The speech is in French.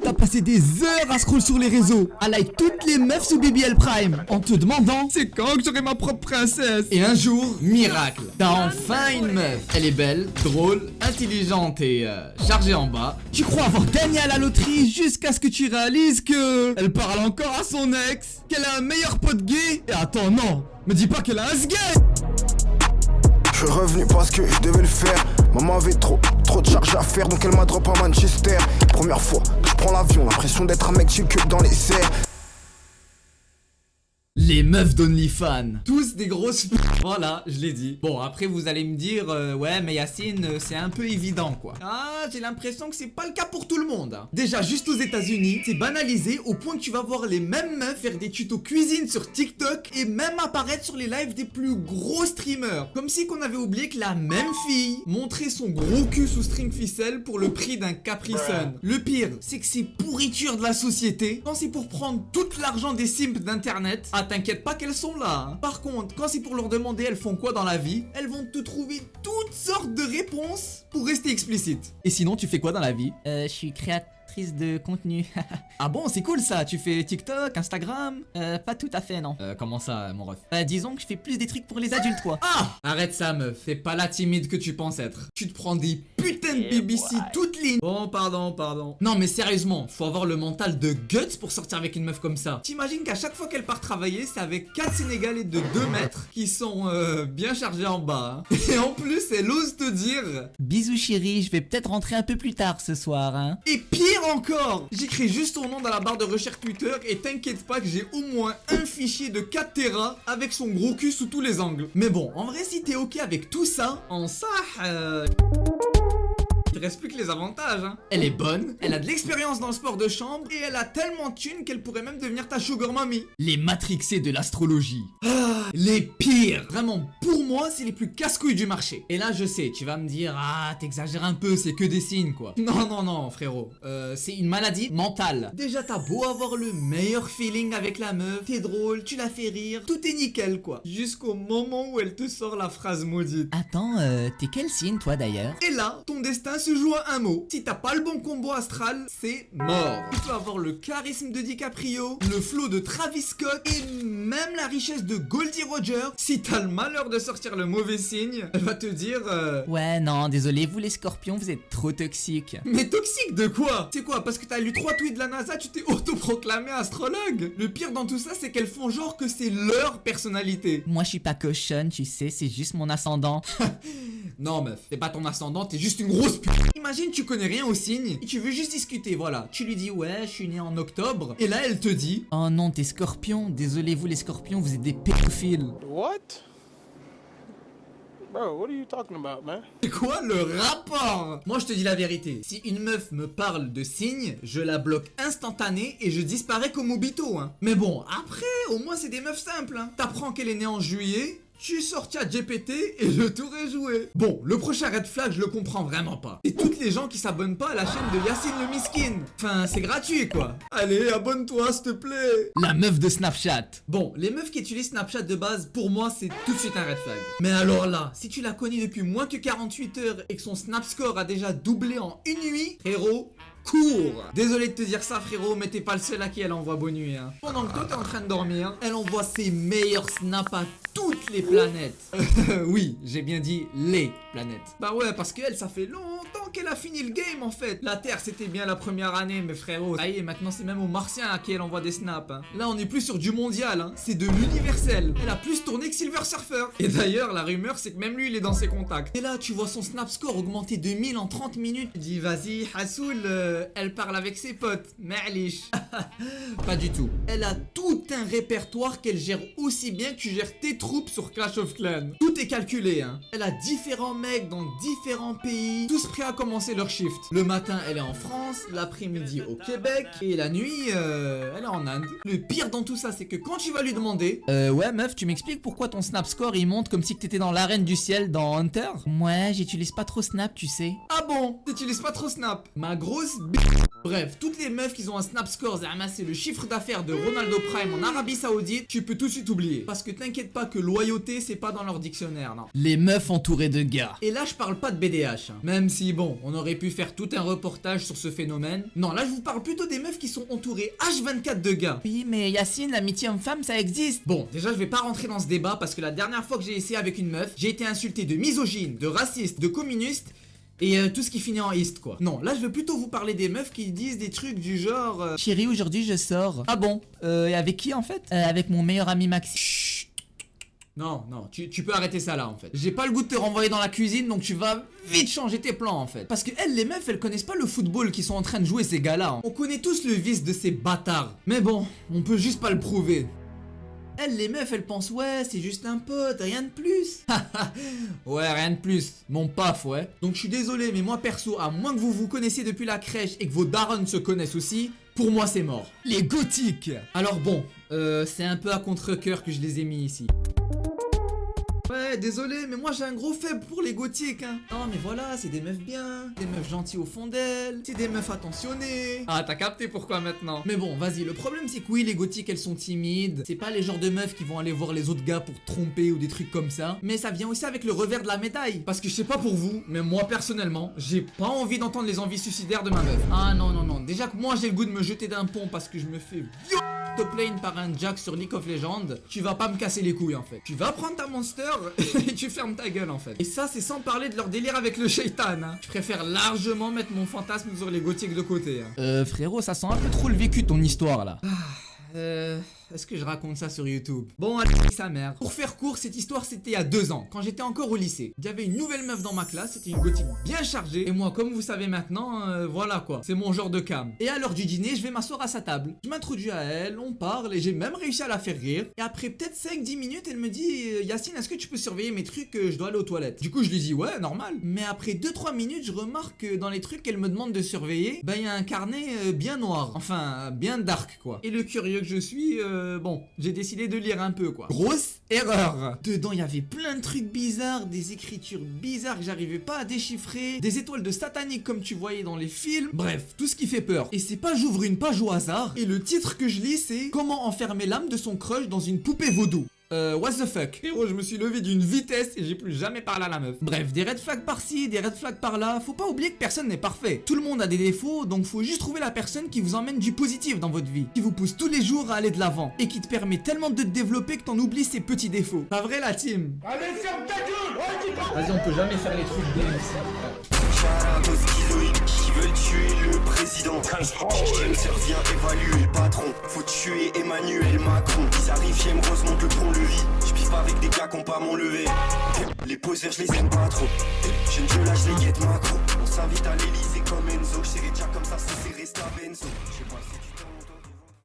T'as passé des heures à scroll sur les réseaux, à like toutes les meufs sous BBL Prime, en te demandant c'est quand que j'aurai ma propre princesse. Et un jour, miracle, t'as enfin une meuf. Elle est belle, drôle, intelligente et chargée en bas. Tu crois avoir gagné à la loterie jusqu'à ce que tu réalises que elle parle encore à son ex, qu'elle a un meilleur pote gay. Et attends, non, me dis pas qu'elle a un sgay. Je suis revenu parce que je devais le faire. Maman avait trop de charges à faire, donc elle m'a drop à Manchester. Première fois que je prends l'avion, l'impression d'être un mec qui que dans les airs. Les meufs d'OnlyFans, tous des grosses voilà, je l'ai dit. Bon, après vous allez me dire, ouais mais Yacine, c'est un peu évident quoi. Ah, j'ai l'impression que c'est pas le cas pour tout le monde hein. Déjà, juste aux États-Unis, c'est banalisé au point que tu vas voir les mêmes meufs faire des tutos cuisine sur TikTok et même apparaître sur les lives des plus gros streamers. Comme si qu'on avait oublié que la même fille montrait son gros cul sous string ficelle pour le prix d'un Capri Sun. Le pire, c'est que ces pourritures de la société, quand c'est pour prendre tout l'argent des simps d'internet, t'inquiète pas qu'elles sont là hein. Par contre, quand c'est pour leur demander elles font quoi dans la vie, elles vont te trouver toutes sortes de réponses pour rester explicite. Et sinon, tu fais quoi dans la vie? Je suis créatrice de contenu. Ah bon, c'est cool ça. Tu fais TikTok, Instagram? Pas tout à fait, non. Comment ça, mon ref? Disons que je fais plus des trucs pour les adultes, quoi. Ah! Arrête ça, meuf. Fais pas la timide que tu penses être. Tu te prends des putains de BBC toutes lignes. Bon, pardon. Non, mais sérieusement, faut avoir le mental de guts pour sortir avec une meuf comme ça. T'imagines qu'à chaque fois qu'elle part travailler, c'est avec 4 Sénégalais de 2 mètres qui sont bien chargés en bas. Hein. Et en plus, elle ose te dire... Bisous chérie, je vais peut-être rentrer un peu plus tard ce soir, hein. Et pire encore, j'écris juste ton nom dans la barre de recherche Twitter et t'inquiète pas que j'ai au moins un fichier de 4 Tera avec son gros cul sous tous les angles. Mais bon, en vrai, si t'es ok avec tout ça, en ça, il reste plus que les avantages hein. Elle est bonne, elle a de l'expérience dans le sport de chambre et elle a tellement de thunes qu'elle pourrait même devenir ta sugar mommy. Les matrixés de l'astrologie. Ah, les pires. Vraiment, pour moi, c'est les plus casse-couilles du marché. Et là, je sais, tu vas me dire, ah, t'exagères un peu, c'est que des signes quoi. Non, frérot. C'est une maladie mentale. Déjà, t'as beau avoir le meilleur feeling avec la meuf, t'es drôle, tu la fais rire, tout est nickel quoi. Jusqu'au moment où elle te sort la phrase maudite. Attends, t'es quel signe toi d'ailleurs? Et là, ton destin se joue à un mot. Si t'as pas le bon combo astral, c'est mort. Tu peux avoir le charisme de DiCaprio, le flow de Travis Scott et même la richesse de Goldie Roger. Si t'as le malheur de sortir le mauvais signe, elle va te dire Ouais, non, désolé, vous les scorpions, vous êtes trop toxiques. Mais toxique de quoi? C'est quoi? Parce que t'as lu 3 tweets de la NASA, tu t'es autoproclamé astrologue? Le pire dans tout ça, c'est qu'elles font genre que c'est leur personnalité. Moi, je suis pas cochonne, tu sais, c'est juste mon ascendant. Non meuf, c'est pas ton ascendant, t'es juste une grosse p***. Imagine tu connais rien au signe et tu veux juste discuter, voilà. Tu lui dis ouais, je suis né en octobre. Et là elle te dit oh non, t'es scorpion, désolé vous les scorpions, vous êtes des pédophiles. What? Bro, what are you talking about, man? C'est quoi le rapport? Moi je te dis la vérité, si une meuf me parle de signes, je la bloque instantané et je disparais comme Obito hein. Mais bon, après, au moins c'est des meufs simples hein. T'apprends qu'elle est née en juillet, tu sors ChatGPT et le tour est joué. Bon, le prochain red flag, je le comprends vraiment pas. C'est toutes les gens qui s'abonnent pas à la chaîne de Yacine le Miskin. Enfin, c'est gratuit quoi. Allez, abonne-toi s'il te plaît. La meuf de Snapchat. Bon, les meufs qui utilisent Snapchat de base, pour moi, c'est tout de suite un red flag. Mais alors là, si tu la connais depuis moins que 48 heures et que son Snap Score a déjà doublé en une nuit, frérot, cours. Désolé de te dire ça frérot, mais t'es pas le seul à qui elle envoie bonne nuit hein. Pendant que toi t'es en train de dormir, elle envoie ses meilleurs snaps à toutes les planètes. Oui, j'ai bien dit les planètes. Bah ouais, parce qu'elle, ça fait longtemps qu'elle a fini le game en fait. La Terre c'était bien la première année, mais frérot, ça y est, maintenant c'est même aux Martiens à qui elle envoie des snaps hein. Là on est plus sur du mondial hein. C'est de l'universel. Elle a plus tourné que Silver Surfer. Et d'ailleurs la rumeur c'est que même lui il est dans ses contacts. Et là tu vois son snap score augmenter de 1000 en 30 minutes. Tu dis vas-y Hassoul, elle parle avec ses potes. Ma'lish. Pas du tout. Elle a tout un répertoire qu'elle gère aussi bien que tu gères tes troupes sur Clash of Clans. Tout est calculé hein. Elle a différents mecs dans différents pays, tous prêts à commencer leur shift. Le matin elle est en France, l'après-midi au Québec et la nuit elle est en Inde. Le pire dans tout ça c'est que quand tu vas lui demander ouais meuf, tu m'expliques pourquoi ton Snap Score il monte comme si t'étais dans l'arène du ciel dans Hunter? Ouais, j'utilise pas trop Snap tu sais. Ah bon, t'utilises pas trop Snap? Ma grosse b... Bref, toutes les meufs qui ont un snap score et amassé le chiffre d'affaires de Ronaldo Prime en Arabie Saoudite, tu peux tout de suite oublier. Parce que t'inquiète pas que loyauté c'est pas dans leur dictionnaire, non. Les meufs entourées de gars. Et là je parle pas de BDH, hein. Même si bon, on aurait pu faire tout un reportage sur ce phénomène. Non, là je vous parle plutôt des meufs qui sont entourées H24 de gars. Oui, mais Yacine, l'amitié homme-femme, ça existe. Bon, déjà je vais pas rentrer dans ce débat parce que la dernière fois que j'ai essayé avec une meuf, j'ai été insulté de misogyne, de raciste, de communiste et tout ce qui finit en ist quoi. Non, là je veux plutôt vous parler des meufs qui disent des trucs du genre Chérie, aujourd'hui je sors. Ah bon et avec qui en fait Avec mon meilleur ami Maxi. Chut. Non, tu peux arrêter ça là en fait. J'ai pas le goût de te renvoyer dans la cuisine donc tu vas vite changer tes plans en fait. Parce que elles, les meufs, elles connaissent pas le football qu'ils sont en train de jouer ces gars-là. Hein. On connaît tous le vice de ces bâtards. Mais bon, on peut juste pas le prouver. Elles, les meufs, elles pensent ouais, c'est juste un pote, rien de plus. Ouais, rien de plus. Mon paf, ouais. Donc je suis désolé, mais moi perso, à moins que vous vous connaissiez depuis la crèche et que vos darons se connaissent aussi, pour moi c'est mort. Les gothiques. Alors bon, c'est un peu à contre-cœur que je les ai mis ici. Ouais, désolé, mais moi j'ai un gros faible pour les gothiques, hein. Non, mais voilà, c'est des meufs bien, des meufs gentilles au fond d'elles, c'est des meufs attentionnées. Ah, t'as capté pourquoi maintenant. Mais bon, vas-y, le problème c'est que oui, les gothiques elles sont timides, c'est pas les genres de meufs qui vont aller voir les autres gars pour tromper ou des trucs comme ça, mais ça vient aussi avec le revers de la médaille. Parce que je sais pas pour vous, mais moi personnellement, j'ai pas envie d'entendre les envies suicidaires de ma meuf. Ah non, déjà que moi j'ai le goût de me jeter d'un pont parce que je me fais top lane par un Jack sur League of Legends, tu vas pas me casser les couilles en fait. Tu vas prendre ta monster et tu fermes ta gueule en fait. Et ça c'est sans parler de leur délire avec le shaitan, hein. Je préfère largement mettre mon fantasme sur les gothiques de côté, hein. Frérot, ça sent un peu trop le vécu ton histoire là. Est-ce que je raconte ça sur YouTube? Bon, allez, sa mère. Pour faire court, cette histoire c'était il y a 2 ans, quand j'étais encore au lycée. Il y avait une nouvelle meuf dans ma classe, c'était une gothique bien chargée. Et moi, comme vous savez maintenant, voilà quoi, c'est mon genre de cam. Et à l'heure du dîner, je vais m'asseoir à sa table. Je m'introduis à elle, on parle et j'ai même réussi à la faire rire. Et après peut-être 5-10 minutes, elle me dit Yacine, est-ce que tu peux surveiller mes trucs, je dois aller aux toilettes. Du coup, je lui dis ouais, normal. Mais après 2-3 minutes, je remarque que dans les trucs qu'elle me demande de surveiller, bah il y a un carnet bien noir. Enfin, bien dark quoi. Et le curieux que je suis, bon, j'ai décidé de lire un peu quoi. Grosse erreur. Dedans il y avait plein de trucs bizarres, des écritures bizarres que j'arrivais pas à déchiffrer, des étoiles de satanique comme tu voyais dans les films. Bref, tout ce qui fait peur. Et c'est pas j'ouvre une page au hasard et le titre que je lis c'est Comment enfermer l'âme de son crush dans une poupée vaudou. What the fuck. Héros, je me suis levé d'une vitesse et j'ai plus jamais parlé à la meuf. Bref, des red flags par-ci, des red flags par-là. Faut pas oublier que personne n'est parfait. Tout le monde a des défauts, donc faut juste trouver la personne qui vous emmène du positif dans votre vie, qui vous pousse tous les jours à aller de l'avant et qui te permet tellement de te développer que t'en oublies ses petits défauts. Pas vrai la team? Allez, ferme ta gueule! Vas-y, on peut jamais faire les trucs bien ici. Shout-out aux schizoïdes qui veulent tuer le président. Sœur vient évaluer le patron. Faut tuer Emmanuel Macron. Ils arrivent, j'aime Rose, monte le pont-levis. J'piffe pas avec des gars qui ont pas mon levé. Les poseurs, je les aime pas trop. J'aime que là, je les guette macro. On s'invite à l'Elysée comme Enzo. J'serai déjà comme ça, c'est resté à Benzo.